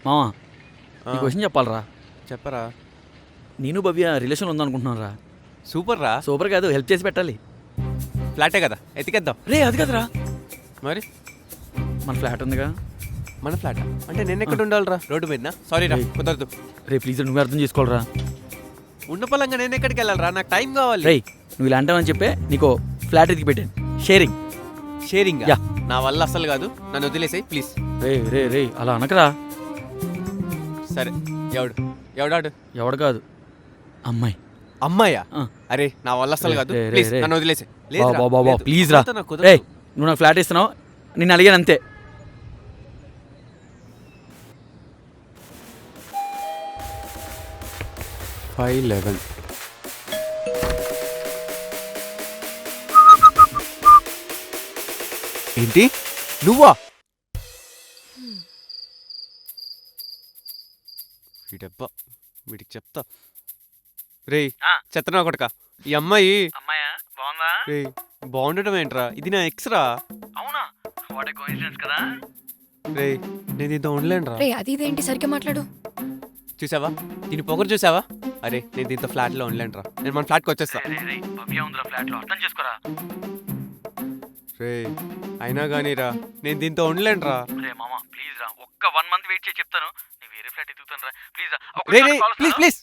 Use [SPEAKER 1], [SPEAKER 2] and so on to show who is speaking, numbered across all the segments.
[SPEAKER 1] మావా ఈ క్వశ్చన్ చెప్పాలరా.
[SPEAKER 2] చెప్పరా.
[SPEAKER 1] నేను భవ్య రిలేషన్ ఉందనుకుంటున్నాను రా.
[SPEAKER 2] సూపర్ రా.
[SPEAKER 1] సూపర్ కాదు, హెల్ప్ చేసి పెట్టాలి.
[SPEAKER 2] ఫ్లాటే కదా, ఎతికేద్దాం.
[SPEAKER 1] రే అది కదరా,
[SPEAKER 2] మరి
[SPEAKER 1] మన ఫ్లాట్ ఉందిగా.
[SPEAKER 2] మన ఫ్లాట్ అంటే నేను ఎక్కడ ఉండాలిరా? రోడ్డు మీద. సారీ రా, కుదరదు.
[SPEAKER 1] రే ప్లీజ్ నువ్వు అర్థం చేసుకోవాలరా.
[SPEAKER 2] ఉన్న పొలంగా నేను ఎక్కడికి వెళ్ళాలరా? నాకు టైం కావాలి.
[SPEAKER 1] రే నువ్వు ఇలా అంటావని చెప్పే నీకు ఫ్లాట్ ఎదిగి పెట్టాను. షేరింగ్.
[SPEAKER 2] షేరింగ్?
[SPEAKER 1] యా.
[SPEAKER 2] నా వల్ల అసలు కాదు, నన్ను వదిలేసాయి ప్లీజ్.
[SPEAKER 1] రే రే రే అలా అనకరా.
[SPEAKER 2] సరే ఎవడాడు?
[SPEAKER 1] ఎవడు కాదు, అమ్మాయి.
[SPEAKER 2] అమ్మాయా? అరే నా వల్ల అసలు కాదు, ప్లీజ్ నన్ను వదిలేసాయి.
[SPEAKER 1] ప్లీజ్ రా. రే నువ్వు నాకు ఫ్లాట్ ఇస్తున్నావు, నిన్ను అడిగాను అంతే.
[SPEAKER 2] ఏంటి నువ్వా? వీడబ్బా, వీడికి చెప్తా. రే చెత్తనా కొడక, ఈ అమ్మాయి రే బాగుండటం ఏంట్రా? ఇది నా ఎక్స్ రా. రే నేను దీంతో ఉండలేనురా.
[SPEAKER 3] అది ఇదేంటి సరిగ్గా మాట్లాడు.
[SPEAKER 2] చూసావా దీని పొగరు చూసావా? అరే నేను దీంతో ఫ్లాట్ లో ఉండలేనురా, నేను మన ఫ్లాట్కి వచ్చేస్తా. రే అయినా కానీ రా, నేను దీంతో ఉండలేనురా. రే రే ప్లీజ్ ప్లీజ్.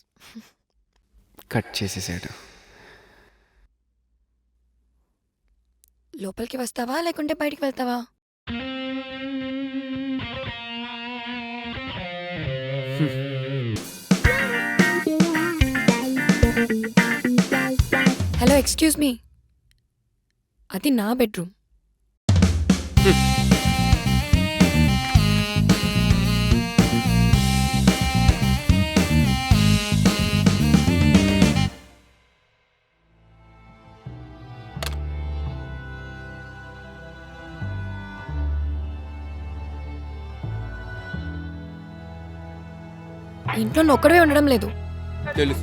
[SPEAKER 2] కట్ చేసేసాడు.
[SPEAKER 3] లోపలికి వస్తావా లేకుంటే బయటికి వెళ్తావా? హలో ఎక్స్క్యూజ్ మీ, అది నా బెడ్రూమ్. ఇంట్లో నువ్వు ఒక్కడే ఉండడం లేదు.
[SPEAKER 2] తెలుసు.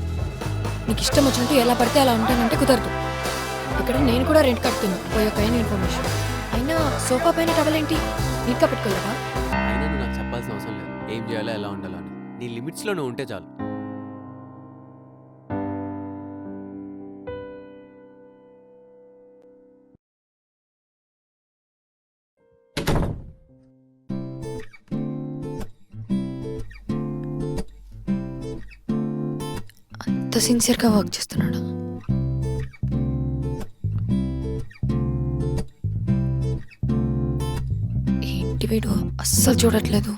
[SPEAKER 3] నీకు ఇష్టం వచ్చినట్టు ఎలా పడితే అలా ఉంటానంటే కుదరదు. ఇక్కడ నేను కూడా రెంట్ కడుతున్నా, పోయే పైన ఇన్ఫర్మేషన్. అయినా సోఫా పైన టవల్ ఏంటి, నీట్గా పెట్టుకోలేవా?
[SPEAKER 2] అయినా నువ్వు నాకు చెప్పాల్సిన అవసరం లేదు ఏం చేయాలో ఎలా ఉండాలో అని. నీ లిమిట్స్లో నువ్వు ఉంటే చాలు.
[SPEAKER 3] అంత సిన్సియర్గా వర్క్ చేస్తున్నాడా? ఏంటి వీడు అస్సలు చూడట్లేదు.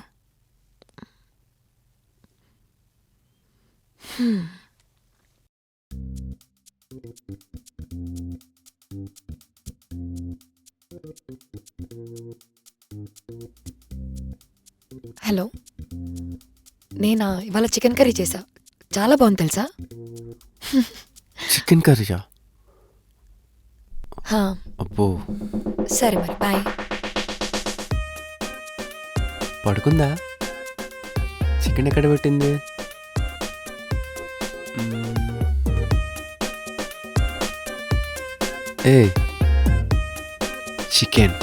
[SPEAKER 3] హలో, నేనా ఇవాళ చికెన్ కర్రీ చేసా, చాలా బాగుంది తెలుసా?
[SPEAKER 2] చికెన్ కర్రీయా? అబ్బో.
[SPEAKER 3] సరే మరి బాయ్.
[SPEAKER 2] పడుకుందా? చికెన్ ఎక్కడ పెట్టింది? ఏ చికెన్